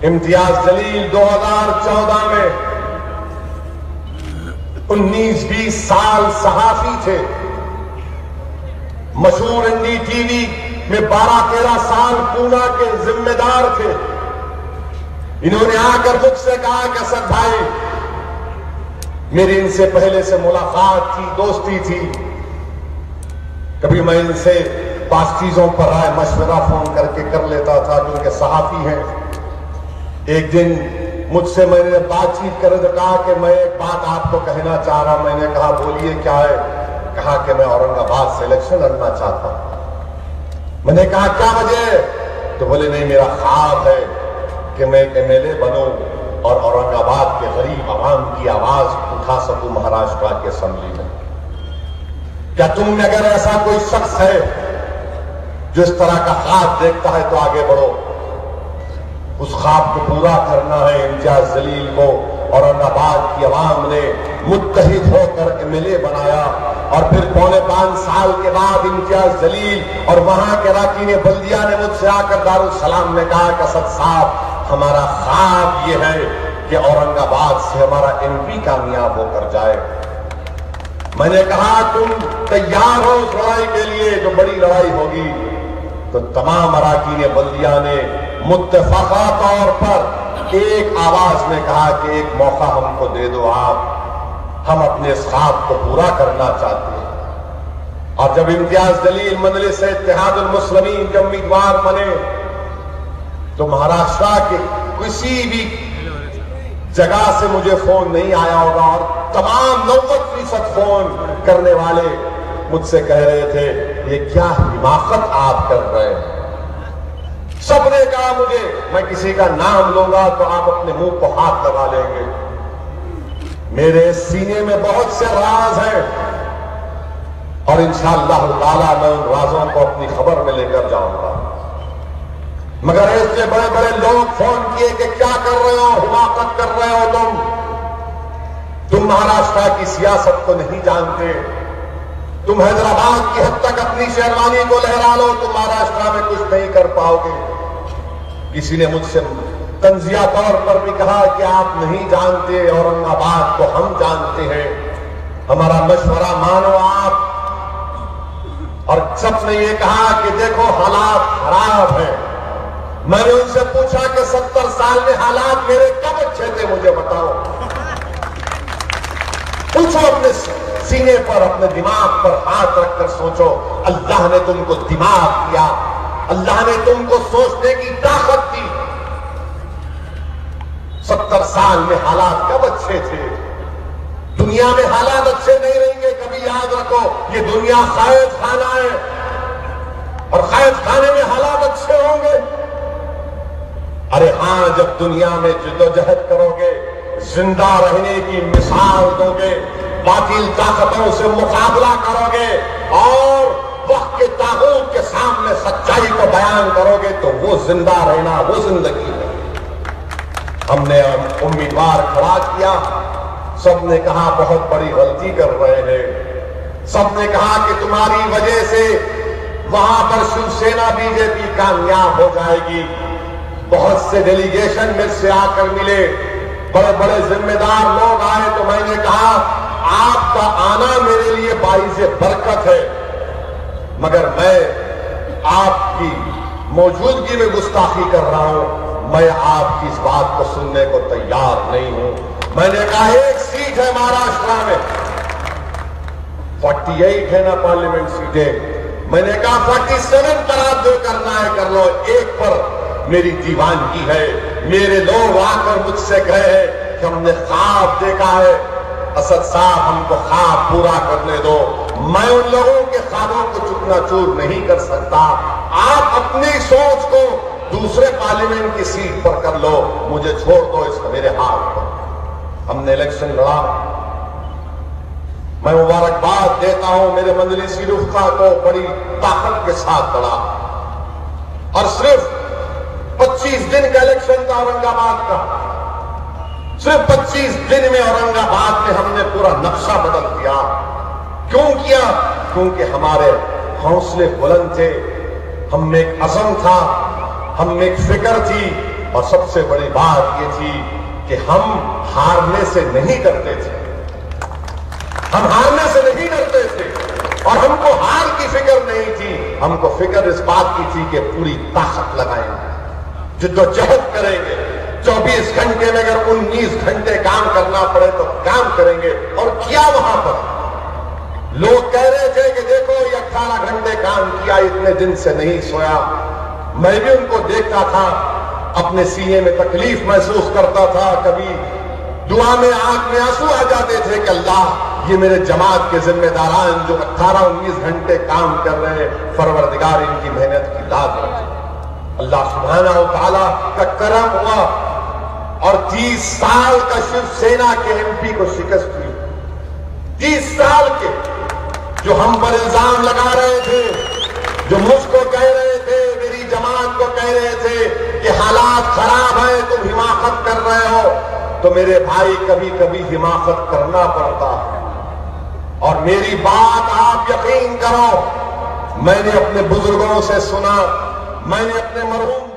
इम्तियाज जलील 2014 में 19-20 साल सहाफी थे। मशहूर NDTV में 12-13 साल पूना के जिम्मेदार थे। इन्होंने आकर मुझसे कहा कि असद भाई, मेरी इनसे पहले से मुलाकात थी, दोस्ती थी, कभी मैं इनसे पास चीजों पर राय मशवरा फोन करके कर लेता था क्योंकि सहाफी हैं। एक दिन मुझसे मैंने बातचीत करे तो कहा कि मैं एक बात आपको कहना चाह रहा। मैंने कहा बोलिए क्या है? कहा कि मैं औरंगाबाद से इलेक्शन लड़ना चाहता हूं। मैंने कहा क्या वजह? तो बोले नहीं, मेरा ख्वाब है कि मैं एक MLA बनूं और औरंगाबाद के गरीब आवाम की आवाज उठा सकूं महाराष्ट्र की असेंबली में। क्या तुम में अगर ऐसा कोई शख्स है जो इस तरह का ख्वाब देखता है तो आगे बढ़ो। उस ख्वाब को पूरा करना है। इम्तियाज जलील को औरंगाबाद की आवाम ने मुत्तहिद होकर MLA बनाया और फिर 4.25 साल के बाद इम्तियाज जलील और वहां के अरकान बल्दिया ने मुझसे आकर दारुस्सलाम में कहा कि असद साहब, हमारा ख्वाब यह है कि औरंगाबाद से हमारा MP कामयाब होकर जाए। मैंने कहा तुम तैयार हो उस लड़ाई के लिए जो बड़ी लड़ाई होगी? तो तमाम अरकान बल्दिया ने मुत्तफका तौर पर एक आवाज में कहा कि एक मौका हमको दे दो आप, हम अपने इस ख्वाब को पूरा करना चाहते हैं। और जब इम्तियाज जलील मजलिस इत्तेहादुल मुस्लिमीन के उम्मीदवार बने तो महाराष्ट्र के किसी भी जगह से मुझे फोन नहीं आया होगा और तमाम 90% फोन करने वाले मुझसे कह रहे थे ये क्या हिमाकत आप कर रहे हैं। सबने कहा मुझे, मैं किसी का नाम लूंगा तो आप अपने मुंह को हाथ लगा लेंगे। मेरे सीने में बहुत से राज हैं और इंशाअल्लाह ताला मैं उन राजों को अपनी खबर में लेकर जाऊंगा। मगर ऐसे बड़े बड़े लोग फोन किए कि क्या कर रहे हो, हिमाकत कर रहे हो तुम महाराष्ट्र की सियासत को नहीं जानते, तुम हैदराबाद की हद तक अपनी शेरवानी को लहरा लो, तुम महाराष्ट्र में कुछ नहीं कर पाओगे। किसी ने मुझसे तंजिया तौर पर भी कहा कि आप नहीं जानते औरंगाबाद को हम जानते हैं, हमारा मशवरा मानो आप। और सबने ये कहा कि देखो हालात खराब हैं। मैंने उनसे पूछा कि 70 साल में हालात मेरे कब अच्छे थे, मुझे बताओ। पूछो अपने सीने पर, अपने दिमाग पर हाथ रखकर सोचो। अल्लाह ने तुमको दिमाग दिया, अल्लाह ने तुमको सोचने की ताकत दी। 70 साल में हालात कब अच्छे थे? दुनिया में हालात अच्छे नहीं रहेंगे, कभी याद रखो। ये दुनिया कैद खाना है और कैद खाने में हालात अच्छे होंगे। अरे हां, जब दुनिया में जद्दोजहद करोगे, जिंदा रहने की मिसाल दोगे, बातिल ताकतों से मुकाबला करोगे और वक्त के तागूत के सामने सच्चाई को बयान करोगे तो वो जिंदा रहना, वो जिंदगी है। हमने उम्मीदवार खड़ा किया, सबने कहा बहुत बड़ी गलती कर रहे हैं। सबने कहा कि तुम्हारी वजह से वहां पर शिवसेना बीजेपी कामयाब हो जाएगी। बहुत से डेलीगेशन में से आकर मिले, बड़े बड़े जिम्मेदार लोग आए तो मैंने कहा आपका आना मेरे लिए बाइज़े बरकत है, मगर मैं आपकी मौजूदगी में गुस्ताखी कर रहा हूं, मैं आपकी इस बात को सुनने को तैयार नहीं हूं। मैंने कहा एक सीट है महाराष्ट्र में, 48 है ना पार्लियामेंट सीटें। मैंने कहा 47 पर आप जो करना है कर लो, एक पर मेरी दीवानगी है। मेरे लोग आकर मुझसे कहे हैं कि हमने ख्वाब देखा है, असद साहब हमको ख्वाब पूरा करने दो। मैं उन लोगों के ख्वाबों को चूकना-चूर नहीं कर सकता। आप अपनी सोच को दूसरे पार्लियामेंट की सीट पर कर लो, मुझे छोड़ दो इसको मेरे हाथ पर। हमने इलेक्शन लड़ा। मैं मुबारकबाद देता हूं मेरे मजलिसी रुफ़क़ा को, बड़ी ताकत के साथ लड़ा और सिर्फ 25 दिन का इलेक्शन था औरंगाबाद का। सिर्फ 25 दिन में औरंगाबाद में हमने पूरा नक्शा बदल दिया। क्यों किया? क्योंकि हमारे हौसले बुलंद थे, हम में एक अज़म था, हम में एक फिक्र थी और सबसे बड़ी बात ये थी कि हम हारने से नहीं डरते थे, हम हारने से नहीं डरते थे और हमको हार की फिक्र नहीं थी। हमको फिक्र इस बात की थी कि पूरी ताकत लगाएंगे, जिद्दोजहद करेंगे, 24 घंटे में अगर 19 घंटे काम करना पड़े तो काम करेंगे। और किया वहां पर। लोग कह रहे थे कि देखो ये 18 घंटे काम किया, इतने दिन से नहीं सोया। मैं भी उनको देखता था, अपने सीने में तकलीफ महसूस करता था, कभी दुआ में आंख में आंसू आ जाते थे कि अल्लाह ये मेरे जमात के जिम्मेदारान जो 18-19 घंटे काम कर रहे हैं, फरवरदिगार इनकी मेहनत की लाज रखे। अल्लाह सुब्हानहू व तआला का करम हुआ और 30 साल का शिवसेना के एमपी को शिकस्त हुई। 30 साल के जो हम पर इल्जाम लगा रहे थे, जो मुझको कह रहे थे, मेरी जमात को कह रहे थे कि हालात खराब है, तुम हिमाकत कर रहे हो, तो मेरे भाई कभी कभी हिमाकत करना पड़ता है। और मेरी बात आप यकीन करो, मैंने अपने बुजुर्गों से सुना, मैंने अपने मरहूम